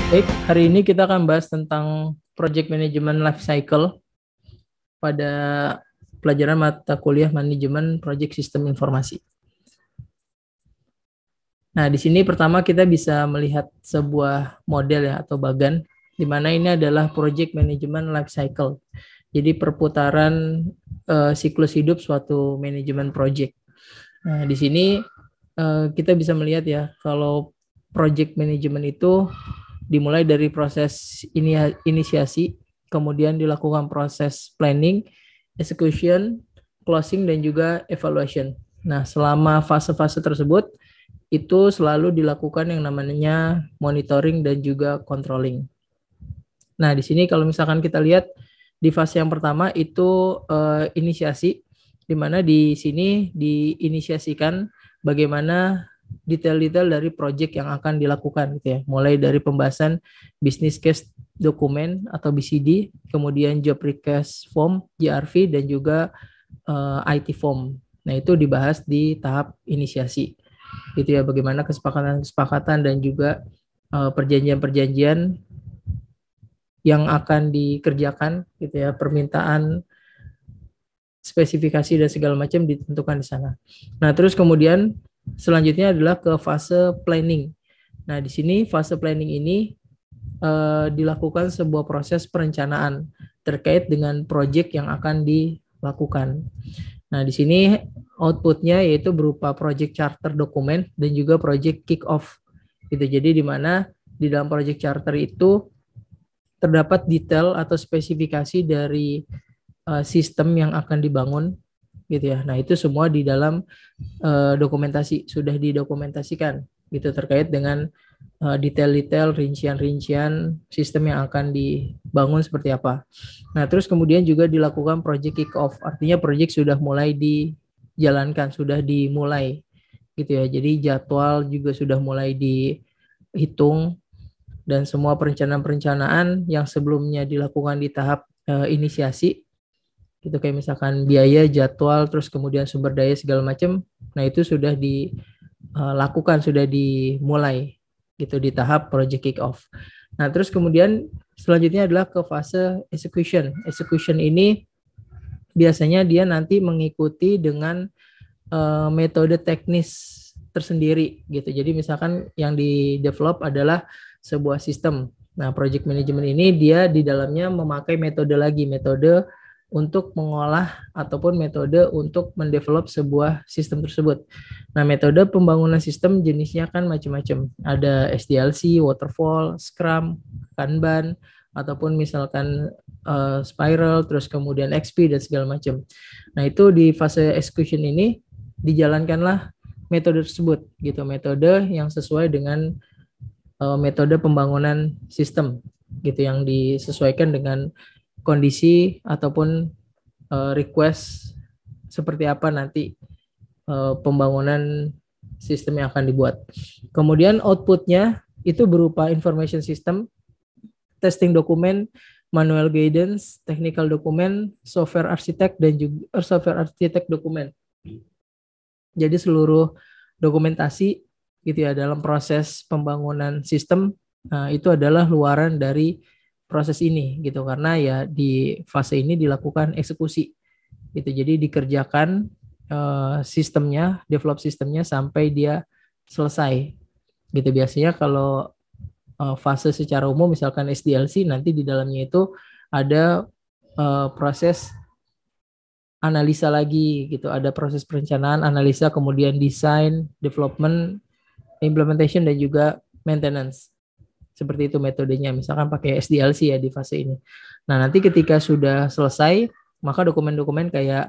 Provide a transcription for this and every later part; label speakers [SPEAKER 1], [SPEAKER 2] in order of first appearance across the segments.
[SPEAKER 1] Baik, hari ini kita akan bahas tentang Project Management Life Cycle pada pelajaran mata kuliah Manajemen Project Sistem Informasi. Nah, di sini pertama kita bisa melihat sebuah model ya atau bagan, di mana ini adalah Project Management Life Cycle. Jadi perputaran siklus hidup suatu manajemen project. Nah, di sini kita bisa melihat ya, kalau project management itu dimulai dari proses inisiasi, kemudian dilakukan proses planning, execution, closing, dan juga evaluation. Nah, selama fase-fase tersebut, itu selalu dilakukan yang namanya monitoring dan juga controlling. Nah, di sini kalau misalkan kita lihat di fase yang pertama itu inisiasi, di mana di sini diinisiasikan bagaimana detail-detail dari project yang akan dilakukan gitu ya. Mulai dari pembahasan business case dokumen atau BCD, kemudian job request form JRV, dan juga IT form. Nah, itu dibahas di tahap inisiasi. Gitu ya, bagaimana kesepakatan-kesepakatan dan juga perjanjian-perjanjian yang akan dikerjakan gitu ya, permintaan, spesifikasi dan segala macam ditentukan di sana. Nah, terus kemudian selanjutnya adalah ke fase planning. Nah, di sini fase planning ini dilakukan sebuah proses perencanaan terkait dengan proyek yang akan dilakukan. Nah, di sini outputnya yaitu berupa project charter dokumen dan juga project kick off. Gitu. Jadi di mana di dalam project charter itu terdapat detail atau spesifikasi dari sistem yang akan dibangun gitu ya. Nah, itu semua di dalam dokumentasi, sudah didokumentasikan gitu terkait dengan detail-detail, rincian-rincian sistem yang akan dibangun seperti apa. Nah, terus kemudian juga dilakukan project kick off, artinya project sudah mulai dijalankan, sudah dimulai gitu ya. Jadi jadwal juga sudah mulai dihitung dan semua perencanaan-perencanaan yang sebelumnya dilakukan di tahap inisiasi gitu, kayak misalkan biaya, jadwal, terus kemudian sumber daya segala macam. Nah, itu sudah dilakukan, sudah dimulai gitu di tahap project kick off. Nah, terus kemudian selanjutnya adalah ke fase execution. Execution ini biasanya dia nanti mengikuti dengan metode teknis tersendiri gitu. Jadi misalkan yang di develop adalah sebuah sistem. Nah, project management ini dia di dalamnya memakai metode lagi, metode untuk mengolah ataupun metode untuk mendevelop sebuah sistem tersebut. Nah, metode pembangunan sistem jenisnya kan macam-macam. Ada SDLC, Waterfall, Scrum, Kanban, ataupun misalkan Spiral, terus kemudian XP dan segala macam. Nah, itu di fase execution ini dijalankanlah metode tersebut gitu, metode yang sesuai dengan metode pembangunan sistem gitu, yang disesuaikan dengan kondisi ataupun request seperti apa nanti pembangunan sistem yang akan dibuat. Kemudian outputnya itu berupa information system, testing dokumen, manual guidance, technical dokumen, software architect, dan juga software architect dokumen. Jadi seluruh dokumentasi gitu ya dalam proses pembangunan sistem itu adalah luaran dari proses ini gitu, karena ya di fase ini dilakukan eksekusi gitu. Jadi dikerjakan sistemnya, develop sistemnya sampai dia selesai gitu. Biasanya kalau fase secara umum misalkan SDLC, nanti di dalamnya itu ada proses analisa lagi gitu, ada proses perencanaan, analisa, kemudian desain, development, implementation, dan juga maintenance. Seperti itu metodenya, misalkan pakai SDLC ya di fase ini. Nah, nanti ketika sudah selesai, maka dokumen-dokumen kayak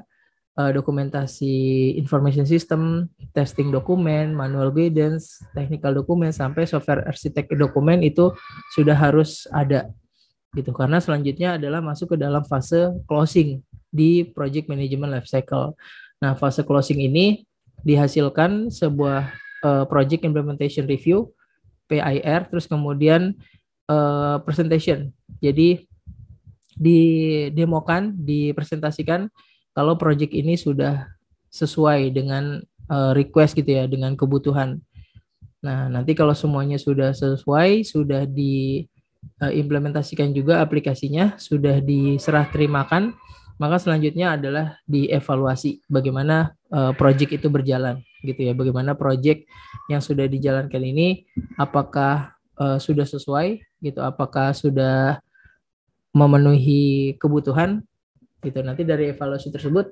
[SPEAKER 1] dokumentasi information system, testing dokumen, manual guidance, technical dokumen, sampai software architect dokumen itu sudah harus ada gitu, karena selanjutnya adalah masuk ke dalam fase closing di project management life cycle. Nah, fase closing ini dihasilkan sebuah project implementation review PIR, terus kemudian presentation. Jadi didemokan, dipresentasikan kalau project ini sudah sesuai dengan request gitu ya, dengan kebutuhan. Nah, nanti kalau semuanya sudah sesuai, sudah diimplementasikan juga aplikasinya, sudah diserah terimakan, maka selanjutnya adalah dievaluasi bagaimana project itu berjalan, gitu ya. Bagaimana project yang sudah dijalankan ini, apakah sudah sesuai, gitu, apakah sudah memenuhi kebutuhan, gitu. Nanti dari evaluasi tersebut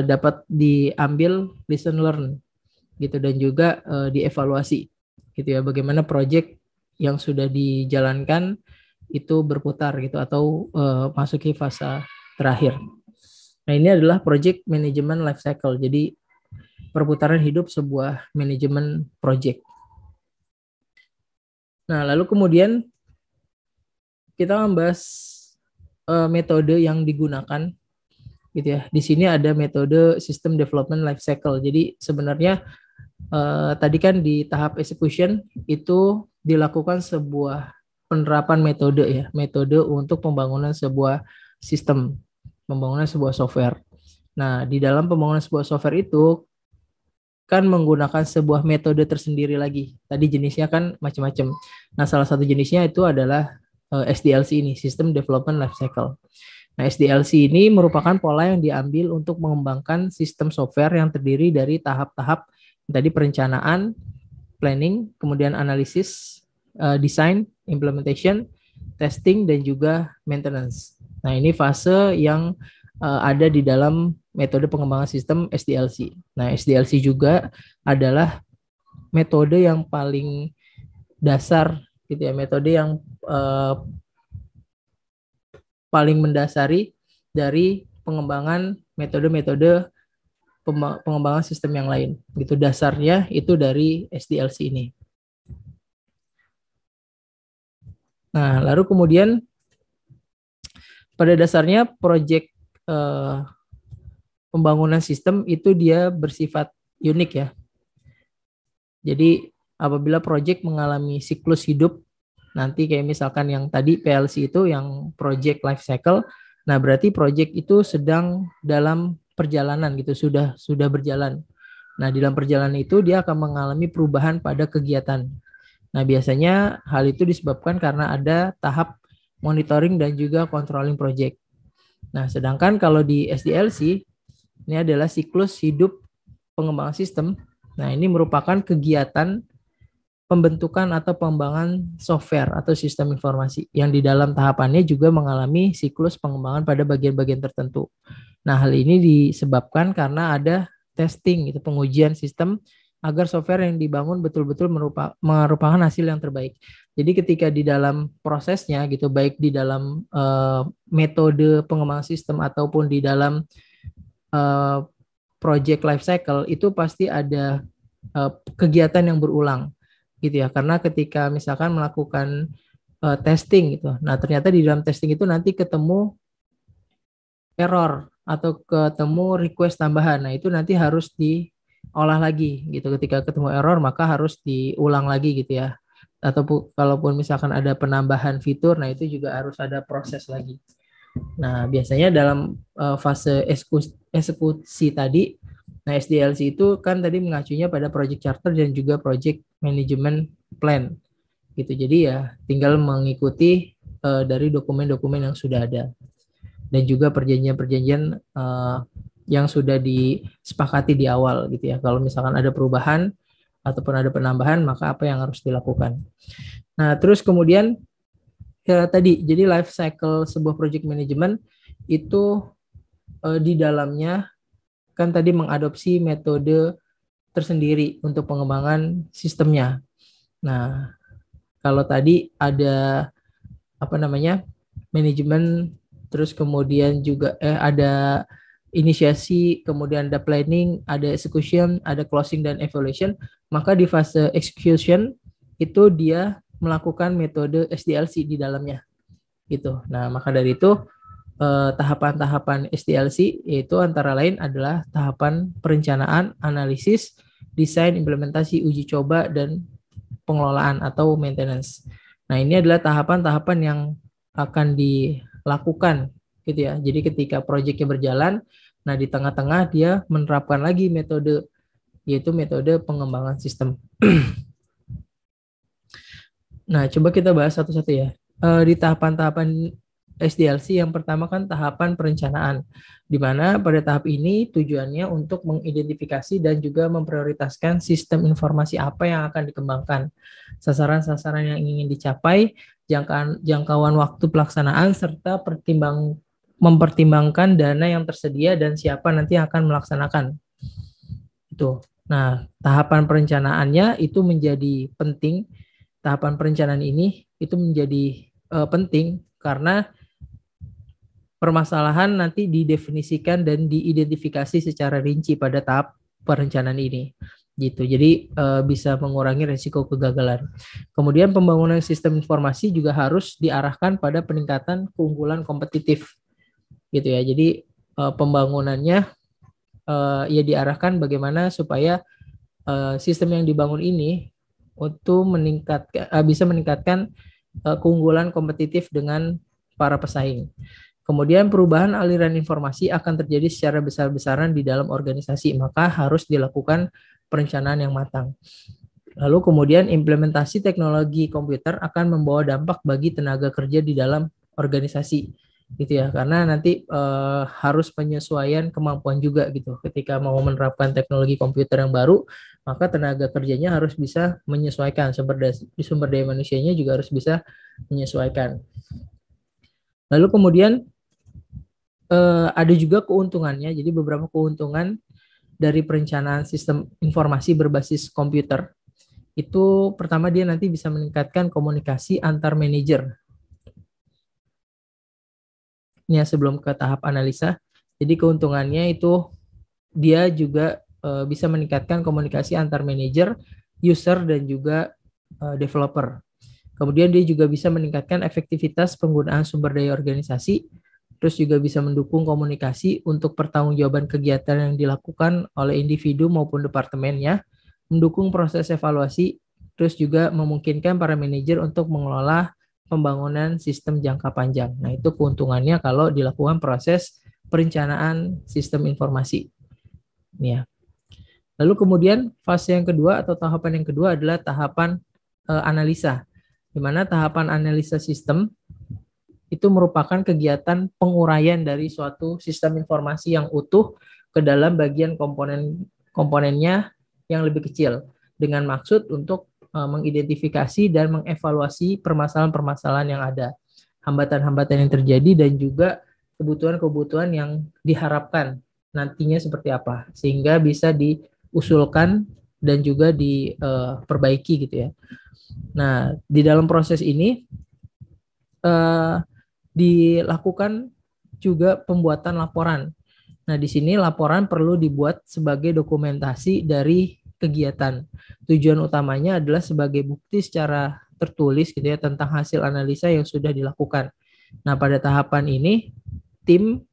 [SPEAKER 1] dapat diambil lesson learn, gitu, dan juga dievaluasi, gitu ya, bagaimana project yang sudah dijalankan itu berputar, gitu, atau masuki fase terakhir. Nah, ini adalah project management life cycle, jadi perputaran hidup sebuah manajemen project. Nah, lalu kemudian kita membahas metode yang digunakan, gitu ya. Di sini ada metode system development life cycle. Jadi sebenarnya tadi kan di tahap execution itu dilakukan sebuah penerapan metode ya, metode untuk pembangunan sebuah sistem, pembangunan sebuah software. Nah, di dalam pembangunan sebuah software itu kan menggunakan sebuah metode tersendiri lagi. Tadi jenisnya kan macam-macam. Nah, salah satu jenisnya itu adalah SDLC ini, System Development Life Cycle. Nah, SDLC ini merupakan pola yang diambil untuk mengembangkan sistem software yang terdiri dari tahap-tahap tadi: perencanaan, planning, kemudian analisis, design, implementation, testing, dan juga maintenance. Nah, ini fase yang ada di dalam metode pengembangan sistem SDLC. Nah, SDLC juga adalah metode yang paling dasar, gitu ya, metode yang paling mendasari dari pengembangan metode-metode pengembangan sistem yang lain. Gitu, dasarnya itu dari SDLC ini. Nah, lalu kemudian pada dasarnya proyek pembangunan sistem itu dia bersifat unik ya. Jadi apabila proyek mengalami siklus hidup, nanti kayak misalkan yang tadi PLC itu yang project life cycle, nah berarti proyek itu sedang dalam perjalanan gitu, sudah berjalan. Nah, di dalam perjalanan itu dia akan mengalami perubahan pada kegiatan. Nah, biasanya hal itu disebabkan karena ada tahap monitoring dan juga controlling project. Nah, sedangkan kalau di SDLC ini adalah siklus hidup pengembangan sistem. Nah, ini merupakan kegiatan pembentukan atau pengembangan software atau sistem informasi yang di dalam tahapannya juga mengalami siklus pengembangan pada bagian-bagian tertentu. Nah, hal ini disebabkan karena ada testing, itu pengujian sistem agar software yang dibangun betul-betul merupakan hasil yang terbaik. Jadi ketika di dalam prosesnya gitu, baik di dalam metode pengembangan sistem ataupun di dalam project life cycle, itu pasti ada kegiatan yang berulang gitu ya, karena ketika misalkan melakukan testing gitu, nah ternyata di dalam testing itu nanti ketemu error atau ketemu request tambahan, nah itu nanti harus diolah lagi gitu. Ketika ketemu error maka harus diulang lagi gitu ya, atau kalaupun misalkan ada penambahan fitur, nah itu juga harus ada proses lagi. Nah, biasanya dalam fase eksekusi tadi, nah SDLC itu kan tadi mengacunya pada project charter dan juga project management plan gitu. Jadi ya tinggal mengikuti dari dokumen-dokumen yang sudah ada dan juga perjanjian-perjanjian yang sudah disepakati di awal gitu ya. Kalau misalkan ada perubahan ataupun ada penambahan, maka apa yang harus dilakukan. Nah, terus kemudian ya tadi, jadi life cycle sebuah project management itu di dalamnya kan tadi mengadopsi metode tersendiri untuk pengembangan sistemnya. Nah, kalau tadi ada apa namanya manajemen, terus kemudian juga ada inisiasi, kemudian ada planning, ada execution, ada closing dan evaluation, maka di fase execution itu dia melakukan metode SDLC di dalamnya gitu. Nah, maka dari itu tahapan-tahapan SDLC yaitu antara lain adalah tahapan perencanaan, analisis, desain, implementasi, uji coba, dan pengelolaan atau maintenance. Nah, ini adalah tahapan-tahapan yang akan dilakukan gitu ya. Jadi ketika proyeknya berjalan, nah di tengah-tengah dia menerapkan lagi metode, yaitu metode pengembangan sistem. Nah, coba kita bahas satu-satu ya. Di tahapan-tahapan SDLC yang pertama kan tahapan perencanaan, di mana pada tahap ini tujuannya untuk mengidentifikasi dan juga memprioritaskan sistem informasi apa yang akan dikembangkan, sasaran-sasaran yang ingin dicapai, jangkauan waktu pelaksanaan, serta mempertimbangkan dana yang tersedia dan siapa nanti yang akan melaksanakan. Itu. Nah, tahapan perencanaannya itu menjadi penting. Tahapan perencanaan ini itu menjadi penting karena permasalahan nanti didefinisikan dan diidentifikasi secara rinci pada tahap perencanaan ini gitu. Jadi bisa mengurangi risiko kegagalan. Kemudian pembangunan sistem informasi juga harus diarahkan pada peningkatan keunggulan kompetitif gitu ya. Jadi pembangunannya ya diarahkan bagaimana supaya sistem yang dibangun ini untuk bisa meningkatkan keunggulan kompetitif dengan para pesaing. Kemudian perubahan aliran informasi akan terjadi secara besar-besaran di dalam organisasi, maka harus dilakukan perencanaan yang matang. Lalu kemudian implementasi teknologi komputer akan membawa dampak bagi tenaga kerja di dalam organisasi gitu ya, karena nanti harus penyesuaian kemampuan juga gitu. Ketika mau menerapkan teknologi komputer yang baru, maka tenaga kerjanya harus bisa menyesuaikan, sumber daya manusianya juga harus bisa menyesuaikan. Lalu kemudian ada juga keuntungannya, jadi beberapa keuntungan dari perencanaan sistem informasi berbasis komputer. Itu pertama dia nanti bisa meningkatkan komunikasi antar manajer. Ini ya sebelum ke tahap analisa. Jadi keuntungannya itu dia juga bisa meningkatkan komunikasi antar manajer, user, dan juga developer. Kemudian dia juga bisa meningkatkan efektivitas penggunaan sumber daya organisasi, terus juga bisa mendukung komunikasi untuk pertanggungjawaban kegiatan yang dilakukan oleh individu maupun departemennya, mendukung proses evaluasi, terus juga memungkinkan para manajer untuk mengelola pembangunan sistem jangka panjang. Nah, itu keuntungannya kalau dilakukan proses perencanaan sistem informasi. Ya. Lalu kemudian fase yang kedua atau tahapan yang kedua adalah tahapan analisa, di mana tahapan analisa sistem itu merupakan kegiatan penguraian dari suatu sistem informasi yang utuh ke dalam bagian komponennya yang lebih kecil, dengan maksud untuk mengidentifikasi dan mengevaluasi permasalahan-permasalahan yang ada, hambatan-hambatan yang terjadi, dan juga kebutuhan-kebutuhan yang diharapkan nantinya seperti apa, sehingga bisa diusulkan dan juga diperbaiki gitu ya. Nah, di dalam proses ini dilakukan juga pembuatan laporan. Nah, di sini laporan perlu dibuat sebagai dokumentasi dari kegiatan. Tujuan utamanya adalah sebagai bukti secara tertulis gitu ya tentang hasil analisa yang sudah dilakukan. Nah, pada tahapan ini tim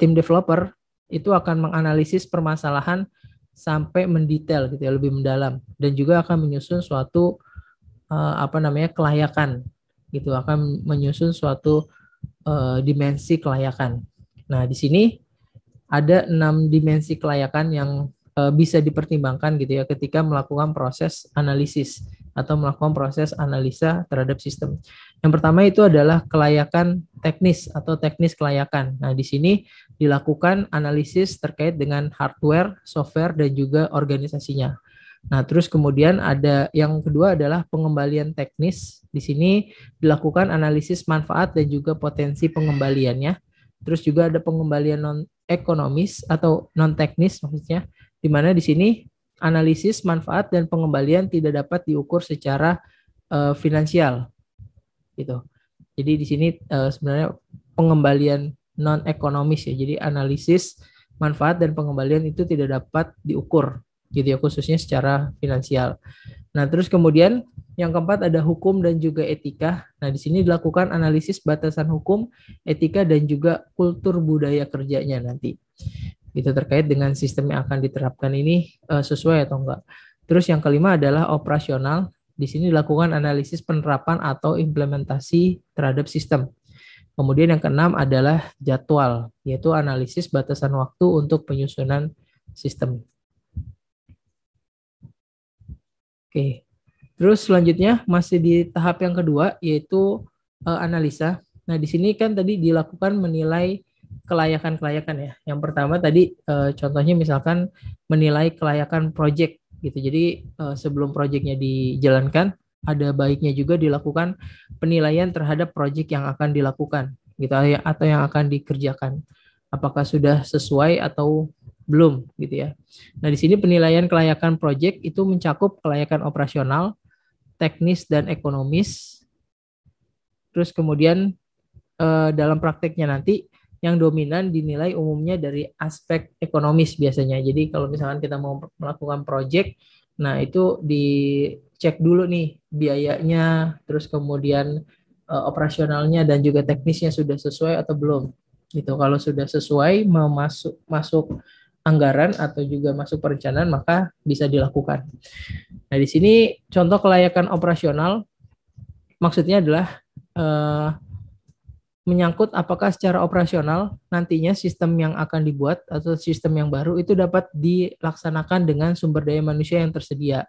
[SPEAKER 1] developer itu akan menganalisis permasalahan sampai mendetail gitu ya, lebih mendalam, dan juga akan menyusun suatu kelayakan gitu, akan menyusun suatu dimensi kelayakan. Nah, di sini ada 6 dimensi kelayakan yang bisa dipertimbangkan gitu ya ketika melakukan proses analisis atau melakukan proses analisa terhadap sistem. Yang pertama itu adalah kelayakan teknis atau teknis kelayakan. Nah, di sini dilakukan analisis terkait dengan hardware, software, dan juga organisasinya. Nah, terus kemudian ada yang kedua adalah pengembalian teknis. Di sini dilakukan analisis manfaat dan juga potensi pengembaliannya. Terus juga ada pengembalian non-ekonomis atau non-teknis maksudnya, di mana di sini analisis manfaat dan pengembalian tidak dapat diukur secara finansial gitu. Jadi di sini sebenarnya pengembalian non-ekonomis ya. Jadi analisis manfaat dan pengembalian itu tidak dapat diukur gitu ya, khususnya secara finansial. Nah, terus kemudian yang keempat ada hukum dan juga etika. Nah, di sini dilakukan analisis batasan hukum, etika, dan juga kultur budaya kerjanya nanti. Itu terkait dengan sistem yang akan diterapkan ini sesuai atau enggak. Terus yang kelima adalah operasional. Di sini dilakukan analisis penerapan atau implementasi terhadap sistem. Kemudian yang keenam adalah jadwal, yaitu analisis batasan waktu untuk penyusunan sistem. Oke. Terus selanjutnya masih di tahap yang kedua yaitu analisa. Nah, di sini kan tadi dilakukan menilai kelayakan ya. Yang pertama tadi contohnya misalkan menilai kelayakan project gitu. Jadi sebelum projectnya dijalankan, ada baiknya juga dilakukan penilaian terhadap project yang akan dilakukan gitu atau yang akan dikerjakan. Apakah sudah sesuai atau belum gitu ya. Nah, di sini penilaian kelayakan project itu mencakup kelayakan operasional, teknis dan ekonomis. Terus kemudian dalam prakteknya nanti yang dominan dinilai umumnya dari aspek ekonomis biasanya. Jadi kalau misalkan kita mau melakukan project, nah itu dicek dulu nih biayanya, terus kemudian operasionalnya dan juga teknisnya sudah sesuai atau belum. Gitu. Kalau sudah sesuai mau masuk anggaran atau juga masuk perencanaan maka bisa dilakukan. Nah, di sini contoh kelayakan operasional maksudnya adalah eh, menyangkut apakah secara operasional nantinya sistem yang akan dibuat atau sistem yang baru itu dapat dilaksanakan dengan sumber daya manusia yang tersedia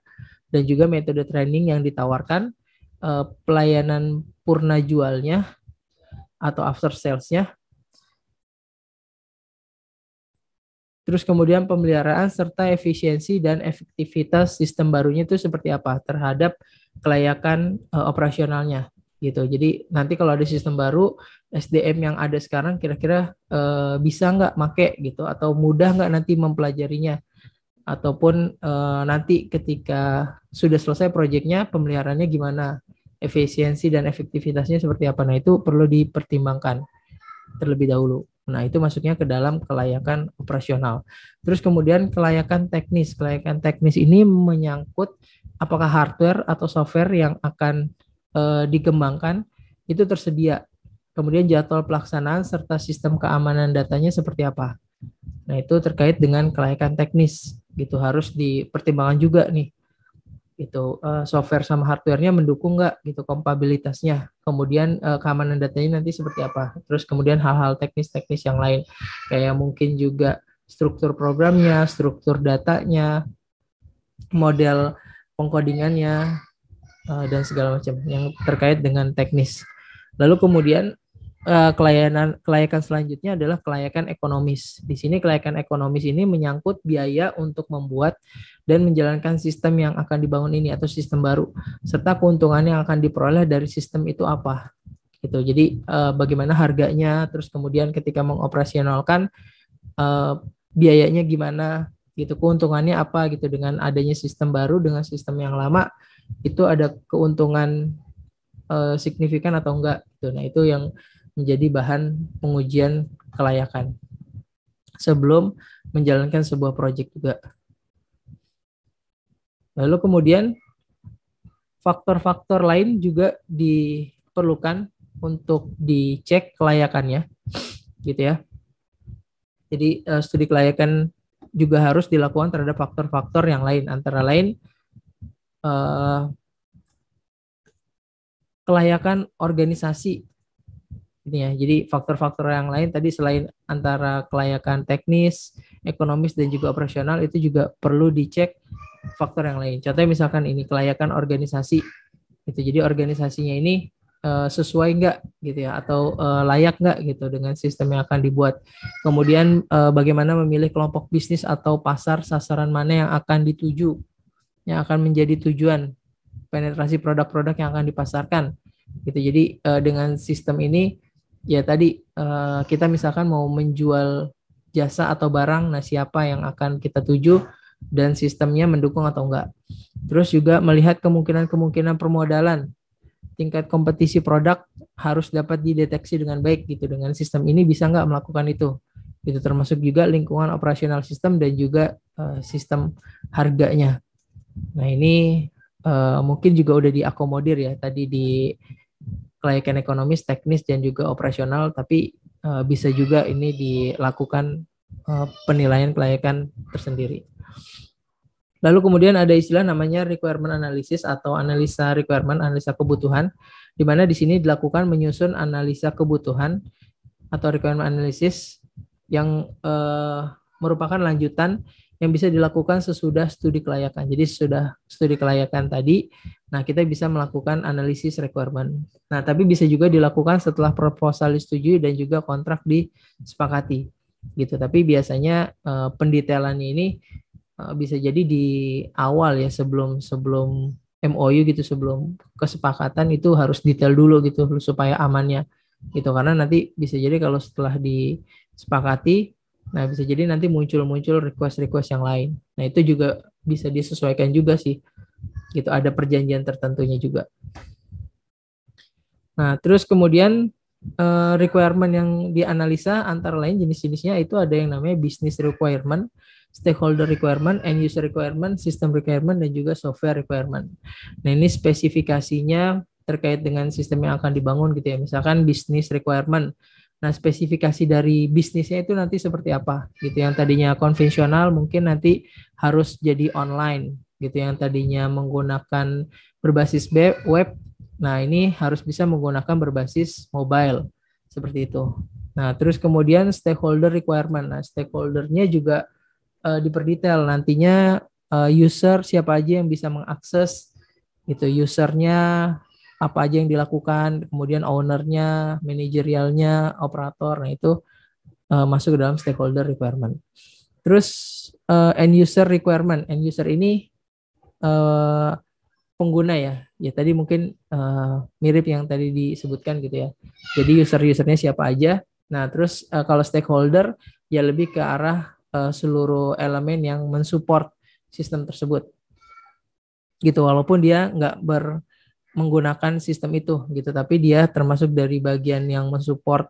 [SPEAKER 1] dan juga metode training yang ditawarkan, pelayanan purna jualnya atau after sales-nya. Terus kemudian pemeliharaan serta efisiensi dan efektivitas sistem barunya itu seperti apa terhadap kelayakan operasionalnya gitu. Jadi nanti kalau ada sistem baru, SDM yang ada sekarang kira-kira bisa nggak make gitu atau mudah nggak nanti mempelajarinya ataupun nanti ketika sudah selesai proyeknya pemeliharaannya gimana, efisiensi dan efektivitasnya seperti apa. Nah itu perlu dipertimbangkan terlebih dahulu. Nah, itu masuknya ke dalam kelayakan operasional. Terus kemudian kelayakan teknis. Kelayakan teknis ini menyangkut apakah hardware atau software yang akan dikembangkan itu tersedia. Kemudian jadwal pelaksanaan serta sistem keamanan datanya seperti apa. Nah, itu terkait dengan kelayakan teknis. Gitu harus dipertimbangkan juga nih itu software sama hardware-nya mendukung nggak gitu kompatibilitasnya, kemudian keamanan datanya nanti seperti apa, terus kemudian hal-hal teknis-teknis yang lain kayak mungkin juga struktur programnya, struktur datanya, model pengkodingannya dan segala macam yang terkait dengan teknis. Lalu kemudian kelayakan selanjutnya adalah kelayakan ekonomis. Di sini kelayakan ekonomis ini menyangkut biaya untuk membuat dan menjalankan sistem yang akan dibangun ini atau sistem baru, serta keuntungan yang akan diperoleh dari sistem itu apa. Gitu. Jadi bagaimana harganya, terus kemudian ketika mengoperasionalkan biayanya gimana, gitu, keuntungannya apa gitu dengan adanya sistem baru dengan sistem yang lama itu ada keuntungan signifikan atau enggak gitu. Nah, itu yang menjadi bahan pengujian kelayakan sebelum menjalankan sebuah proyek juga. Lalu kemudian faktor-faktor lain juga diperlukan untuk dicek kelayakannya, gitu ya. Jadi studi kelayakan juga harus dilakukan terhadap faktor-faktor yang lain, antara lain kelayakan organisasi. Ini ya, jadi faktor-faktor yang lain tadi selain antara kelayakan teknis, ekonomis dan juga operasional itu juga perlu dicek faktor yang lain. Contohnya misalkan ini kelayakan organisasi, itu jadi organisasinya ini sesuai nggak gitu ya atau layak nggak gitu dengan sistem yang akan dibuat. Kemudian bagaimana memilih kelompok bisnis atau pasar sasaran mana yang akan dituju, yang akan menjadi tujuan penetrasi produk-produk yang akan dipasarkan. Gitu. Jadi dengan sistem ini ya tadi kita misalkan mau menjual jasa atau barang, nah siapa yang akan kita tuju dan sistemnya mendukung atau enggak. Terus juga melihat kemungkinan permodalan, tingkat kompetisi produk harus dapat dideteksi dengan baik gitu. Dengan sistem ini bisa enggak melakukan itu. Itu termasuk juga lingkungan operasional sistem dan juga sistem harganya. Nah ini mungkin juga udah diakomodir ya tadi di kelayakan ekonomis, teknis, dan juga operasional, tapi bisa juga ini dilakukan penilaian kelayakan tersendiri. Lalu kemudian ada istilah namanya requirement analysis atau analisa requirement, analisa kebutuhan, di mana di sini dilakukan menyusun analisa kebutuhan atau requirement analysis yang merupakan lanjutan yang bisa dilakukan sesudah studi kelayakan. Jadi sesudah studi kelayakan tadi, nah kita bisa melakukan analisis requirement. Nah, tapi bisa juga dilakukan setelah proposal disetujui dan juga kontrak disepakati. Gitu. Tapi biasanya pendetailannya ini bisa jadi di awal ya, sebelum MOU gitu, sebelum kesepakatan itu harus detail dulu gitu supaya amannya gitu, karena nanti bisa jadi kalau setelah disepakati, nah bisa jadi nanti muncul request yang lain. Nah itu juga bisa disesuaikan juga sih gitu, ada perjanjian tertentunya juga. Nah terus kemudian requirement yang dianalisa antara lain jenis-jenisnya itu ada yang namanya business requirement, stakeholder requirement, end user requirement, system requirement, dan juga software requirement. Nah ini spesifikasinya terkait dengan sistem yang akan dibangun gitu ya. Misalkan business requirement. Nah spesifikasi dari bisnisnya itu nanti seperti apa gitu. Yang tadinya konvensional mungkin nanti harus jadi online gitu. Yang tadinya menggunakan berbasis web, nah ini harus bisa menggunakan berbasis mobile seperti itu. Nah terus kemudian stakeholder requirement. Nah stakeholdernya juga diperdetail nantinya, user siapa aja yang bisa mengakses gitu, usernya apa aja yang dilakukan, kemudian ownernya, manajerialnya, operator. Nah itu masuk ke dalam stakeholder requirement. Terus end user requirement, end user ini pengguna ya tadi mungkin mirip yang tadi disebutkan gitu ya. Jadi usernya siapa aja. Nah terus kalau stakeholder ya lebih ke arah seluruh elemen yang mensupport sistem tersebut gitu, walaupun dia nggak menggunakan sistem itu gitu, tapi dia termasuk dari bagian yang mensupport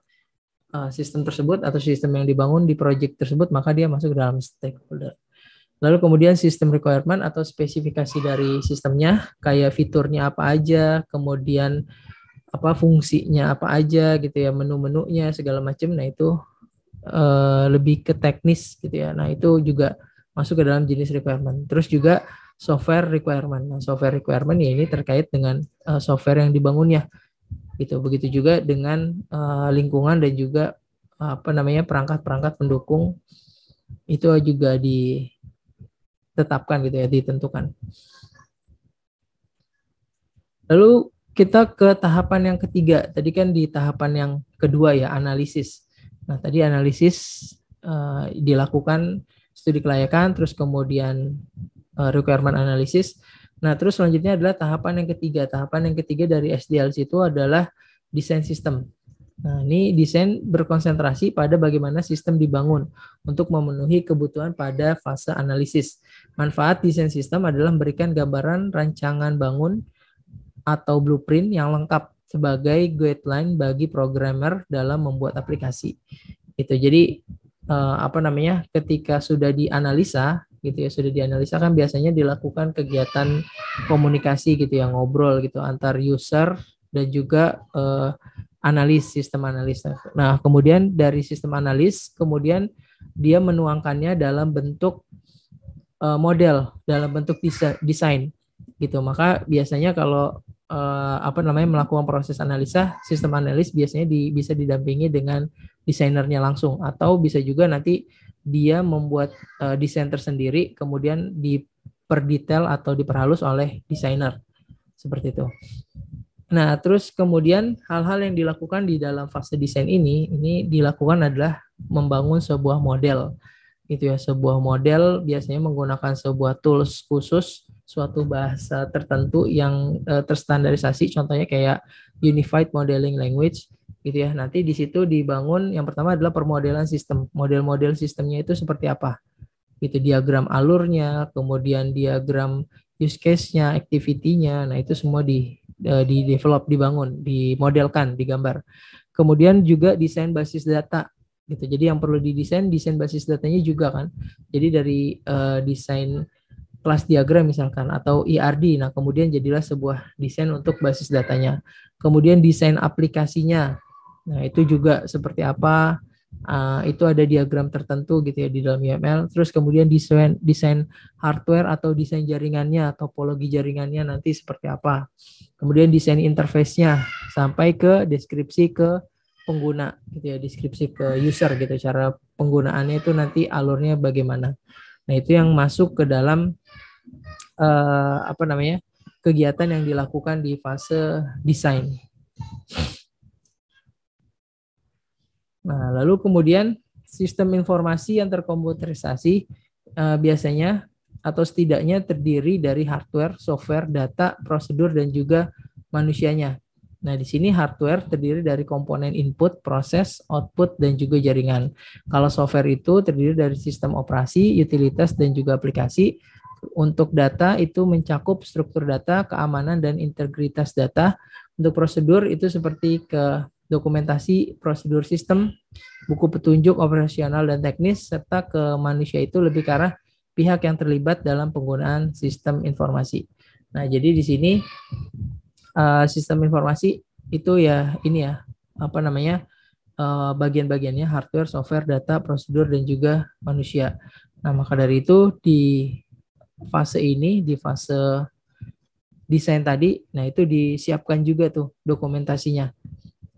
[SPEAKER 1] sistem tersebut atau sistem yang dibangun di project tersebut, maka dia masuk ke dalam stakeholder. Lalu kemudian sistem requirement atau spesifikasi dari sistemnya, kayak fiturnya apa aja, kemudian apa fungsinya apa aja gitu ya, menu-menunya segala macam. Nah itu lebih ke teknis gitu ya. Nah itu juga masuk ke dalam jenis requirement. Terus juga software requirement. Nah software requirement ya ini terkait dengan software yang dibangunnya gitu. Begitu juga dengan lingkungan dan juga apa namanya perangkat-perangkat pendukung itu juga ditetapkan gitu ya, ditentukan. Lalu kita ke tahapan yang ketiga. Tadi kan di tahapan yang kedua ya, analisis. Nah, tadi analisis dilakukan studi kelayakan, terus kemudian requirement analysis. Nah, terus selanjutnya adalah tahapan yang ketiga. Tahapan yang ketiga dari SDLC itu adalah desain sistem. Nah, ini desain berkonsentrasi pada bagaimana sistem dibangun untuk memenuhi kebutuhan pada fase analisis. Manfaat desain sistem adalah memberikan gambaran rancangan bangun atau blueprint yang lengkap sebagai guideline bagi programmer dalam membuat aplikasi. Itu jadi apa namanya, ketika sudah dianalisa gitu ya, sudah dianalisa kan biasanya dilakukan kegiatan komunikasi gitu ya, ngobrol gitu antar user dan juga sistem analis. Nah kemudian dari sistem analis kemudian dia menuangkannya dalam bentuk model, dalam bentuk desain gitu. Maka biasanya kalau apa namanya melakukan proses analisa, sistem analis biasanya bisa didampingi dengan desainernya langsung, atau bisa juga nanti dia membuat desain tersendiri kemudian diperdetail atau diperhalus oleh desainer seperti itu. Nah terus kemudian hal-hal yang dilakukan di dalam fase desain ini dilakukan adalah membangun sebuah model gitu ya. Sebuah model biasanya menggunakan sebuah tools khusus, suatu bahasa tertentu yang terstandarisasi, contohnya kayak Unified Modeling Language gitu ya. Nanti di situ dibangun yang pertama adalah permodelan sistem. Model-model sistemnya itu seperti apa? Itu diagram alurnya, kemudian diagram use case-nya, activity-nya. Nah, itu semua di develop, dibangun, dimodelkan, digambar. Kemudian juga desain basis data gitu. Jadi yang perlu desain basis datanya juga kan. Jadi dari desain kelas diagram misalkan atau ERD. Nah, kemudian jadilah sebuah desain untuk basis datanya. Kemudian desain aplikasinya. Nah, itu juga seperti apa? Itu ada diagram tertentu gitu ya di dalam UML. Terus kemudian desain hardware atau desain jaringannya, topologi jaringannya nanti seperti apa. Kemudian desain interface-nya sampai ke deskripsi ke pengguna gitu ya, deskripsi ke user gitu, cara penggunaannya itu nanti alurnya bagaimana. Nah, itu yang masuk ke dalam kegiatan yang dilakukan di fase desain. Nah, lalu kemudian sistem informasi yang terkomputerisasi biasanya atau setidaknya terdiri dari hardware, software, data, prosedur, dan juga manusianya. Nah, di sini hardware terdiri dari komponen input, proses, output, dan juga jaringan. Kalau software itu terdiri dari sistem operasi, utilitas, dan juga aplikasi. Untuk data itu mencakup struktur data, keamanan, dan integritas data. Untuk prosedur itu seperti ke dokumentasi prosedur sistem, buku petunjuk operasional dan teknis, serta ke manusia itu lebih ke arah pihak yang terlibat dalam penggunaan sistem informasi. Nah, jadi di sini sistem informasi itu ya ini ya bagian-bagiannya hardware, software, data, prosedur, dan juga manusia. Nah, maka dari itu di fase ini, di fase desain tadi, nah itu disiapkan juga tuh dokumentasinya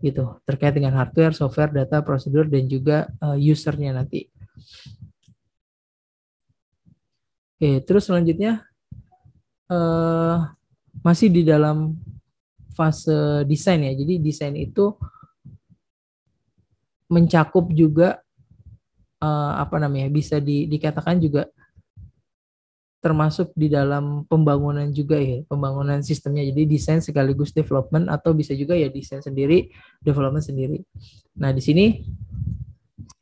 [SPEAKER 1] gitu terkait dengan hardware, software, data, prosedur, dan juga usernya nanti. Oke, terus selanjutnya masih di dalam fase desain ya. Jadi desain itu mencakup juga bisa dikatakan juga termasuk di dalam pembangunan juga ya, pembangunan sistemnya. Jadi desain sekaligus development atau bisa juga ya desain sendiri, development sendiri. Nah, di sini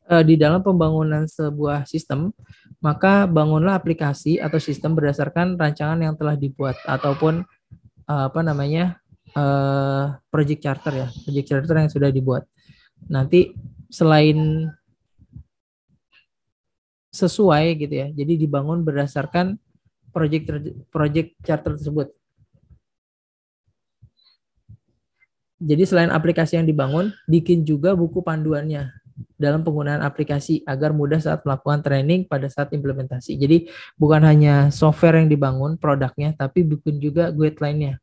[SPEAKER 1] di dalam pembangunan sebuah sistem, maka bangunlah aplikasi atau sistem berdasarkan rancangan yang telah dibuat ataupun project charter ya, project charter yang sudah dibuat. Nanti selain sesuai gitu ya, jadi dibangun berdasarkan project charter tersebut. Jadi selain aplikasi yang dibangun, bikin juga buku panduannya dalam penggunaan aplikasi agar mudah saat melakukan training pada saat implementasi. Jadi bukan hanya software yang dibangun produknya, tapi bikin juga guideline-nya,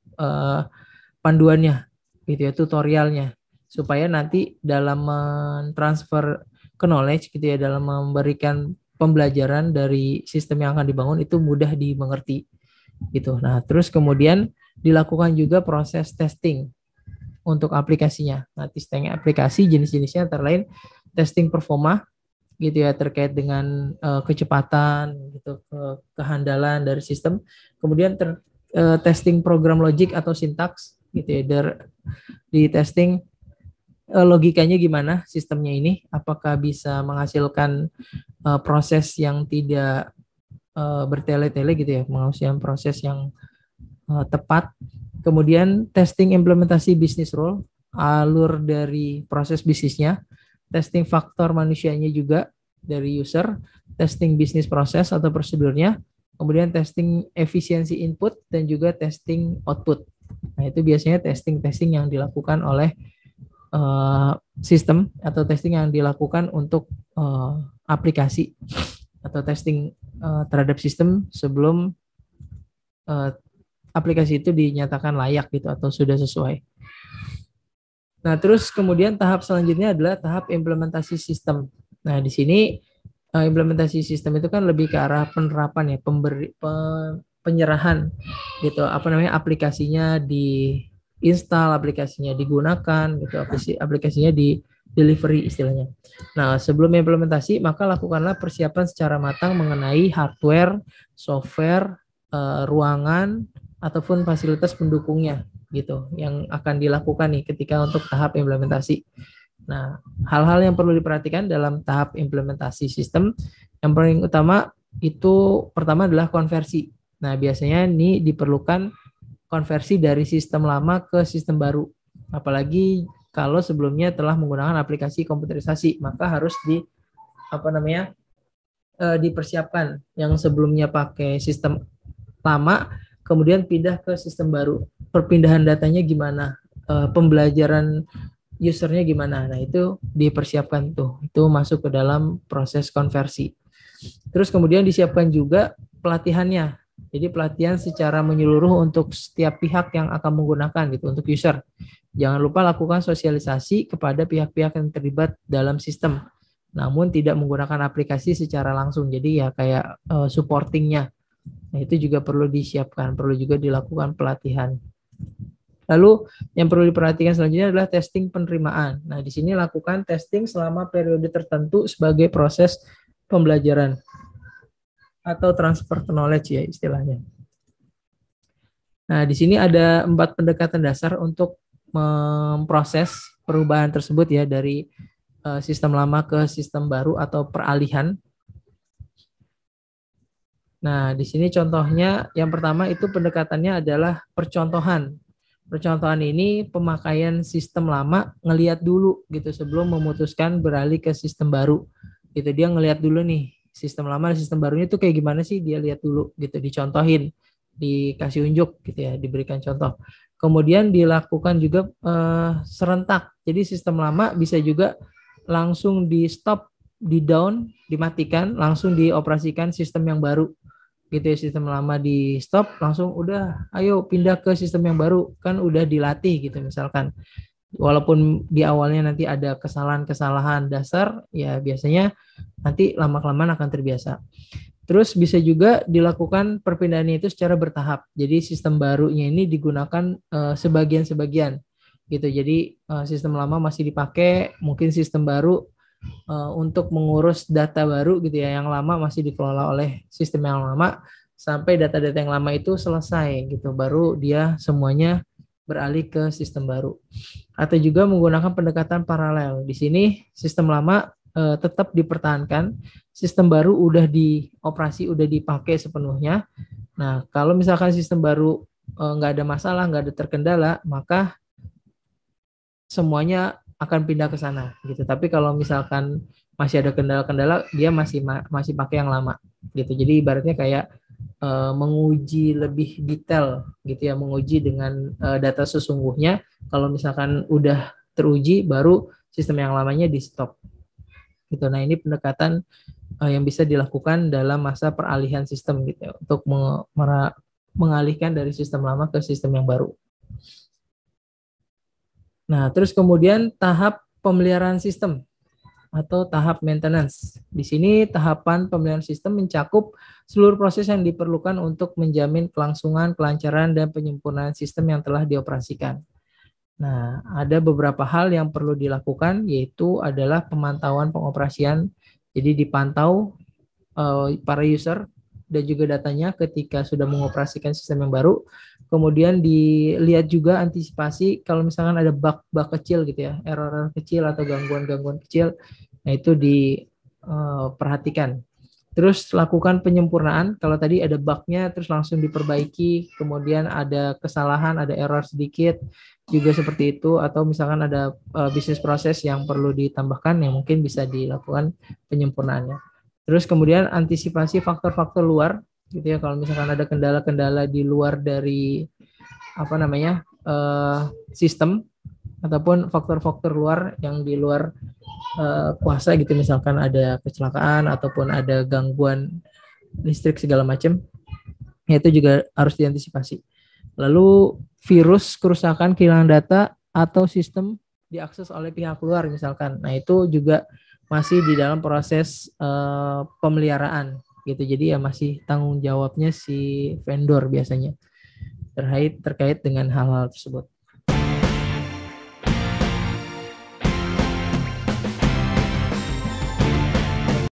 [SPEAKER 1] panduannya, gitu ya, tutorialnya, supaya nanti dalam transfer ke knowledge gitu ya, dalam memberikan pembelajaran dari sistem yang akan dibangun itu mudah dimengerti gitu. Nah, terus kemudian dilakukan juga proses testing untuk aplikasinya. Nah, testing aplikasi jenis-jenisnya antara lain testing performa gitu ya, terkait dengan kecepatan gitu, kehandalan dari sistem. Kemudian testing program logic atau sintaks gitu ya, di testing logikanya gimana sistemnya ini, apakah bisa menghasilkan proses yang tidak bertele-tele gitu ya, menghasilkan proses yang tepat. Kemudian testing implementasi bisnis rule, alur dari proses bisnisnya, testing faktor manusianya juga dari user, testing bisnis proses atau prosedurnya, kemudian testing efisiensi input dan juga testing output. Nah, itu biasanya testing-testing yang dilakukan oleh sistem atau testing yang dilakukan untuk aplikasi atau testing terhadap sistem sebelum aplikasi itu dinyatakan layak gitu atau sudah sesuai. Nah, terus kemudian tahap selanjutnya adalah tahap implementasi sistem. Nah, di sini implementasi sistem itu kan lebih ke arah penerapan ya, penyerahan gitu, aplikasinya di install, aplikasinya digunakan gitu, aplikasinya di delivery istilahnya. Nah, sebelum implementasi maka lakukanlah persiapan secara matang mengenai hardware, software, ruangan ataupun fasilitas pendukungnya gitu yang akan dilakukan nih ketika untuk tahap implementasi. Nah, hal-hal yang perlu diperhatikan dalam tahap implementasi sistem yang paling utama itu pertama adalah konversi. Nah, biasanya ini diperlukan konversi dari sistem lama ke sistem baru. Apalagi kalau sebelumnya telah menggunakan aplikasi komputerisasi, maka harus dipersiapkan yang sebelumnya pakai sistem lama, kemudian pindah ke sistem baru. Perpindahan datanya gimana? Pembelajaran usernya gimana? Nah, itu dipersiapkan tuh. Itu masuk ke dalam proses konversi. Terus kemudian disiapkan juga pelatihannya. Jadi pelatihan secara menyeluruh untuk setiap pihak yang akan menggunakan gitu, untuk user. Jangan lupa lakukan sosialisasi kepada pihak-pihak yang terlibat dalam sistem. namun tidak menggunakan aplikasi secara langsung. Jadi ya kayak supportingnya. Nah, itu juga perlu disiapkan, perlu juga dilakukan pelatihan. Lalu yang perlu diperhatikan selanjutnya adalah testing penerimaan. Nah, di sini lakukan testing selama periode tertentu sebagai proses pembelajaran atau transfer knowledge ya istilahnya. Nah, di sini ada 4 pendekatan dasar untuk memproses perubahan tersebut ya dari sistem lama ke sistem baru atau peralihan. Nah, di sini contohnya yang pertama itu pendekatannya adalah percontohan. Percontohan ini pemakaian sistem lama ngelihat dulu gitu sebelum memutuskan beralih ke sistem baru. Gitu dia ngelihat dulu nih sistem lama dan sistem barunya itu kayak gimana sih, dia lihat dulu gitu, dicontohin, dikasih unjuk gitu ya, diberikan contoh. Kemudian dilakukan juga serentak. Jadi sistem lama bisa juga langsung di stop, di down, dimatikan, langsung dioperasikan sistem yang baru gitu ya. Sistem lama di stop, langsung udah ayo pindah ke sistem yang baru, kan udah dilatih gitu misalkan. Walaupun di awalnya nanti ada kesalahan-kesalahan dasar ya, biasanya nanti lama-kelamaan akan terbiasa. Terus bisa juga dilakukan perpindahannya itu secara bertahap. Jadi sistem barunya ini digunakan sebagian-sebagian gitu. Jadi sistem lama masih dipakai, mungkin sistem baru untuk mengurus data baru gitu ya, yang lama masih dikelola oleh sistem yang lama sampai data-data yang lama itu selesai gitu, baru dia semuanya beralih ke sistem baru. Atau juga menggunakan pendekatan paralel. Di sini sistem lama tetap dipertahankan, sistem baru udah dioperasi, udah dipakai sepenuhnya. Nah, kalau misalkan sistem baru nggak ada masalah, nggak ada terkendala, maka semuanya akan pindah ke sana gitu. Tapi kalau misalkan masih ada kendala-kendala, dia masih pakai yang lama gitu. Jadi ibaratnya kayak menguji lebih detail gitu ya, menguji dengan data sesungguhnya. Kalau misalkan udah teruji, baru sistem yang lamanya di stop gitu. Nah, ini pendekatan yang bisa dilakukan dalam masa peralihan sistem gitu ya, untuk mengalihkan dari sistem lama ke sistem yang baru. Nah, terus kemudian tahap pemeliharaan sistem atau tahap maintenance. Di sini tahapan pemeliharaan sistem mencakup seluruh proses yang diperlukan untuk menjamin kelangsungan, kelancaran, dan penyempurnaan sistem yang telah dioperasikan. Nah, ada beberapa hal yang perlu dilakukan, yaitu adalah pemantauan pengoperasian. Jadi dipantau para user dan juga datanya ketika sudah mengoperasikan sistem yang baru. Kemudian dilihat juga antisipasi kalau misalkan ada bug-bug kecil gitu ya, error kecil atau gangguan-gangguan kecil. Nah, itu diperhatikan. Terus lakukan penyempurnaan. Kalau tadi ada bug-nya, terus langsung diperbaiki. Kemudian ada kesalahan, ada error sedikit, juga seperti itu. Atau misalkan ada bisnis proses yang perlu ditambahkan, yang mungkin bisa dilakukan penyempurnaannya. Terus kemudian antisipasi faktor-faktor luar, gitu ya. Kalau misalkan ada kendala-kendala di luar dari sistem ataupun faktor-faktor luar yang di luar kuasa gitu, misalkan ada kecelakaan ataupun ada gangguan listrik segala macam, ya itu juga harus diantisipasi. Lalu virus, kerusakan, kehilangan data atau sistem diakses oleh pihak luar misalkan, nah itu juga masih di dalam proses pemeliharaan gitu. Jadi ya masih tanggung jawabnya si vendor biasanya terkait dengan hal-hal tersebut.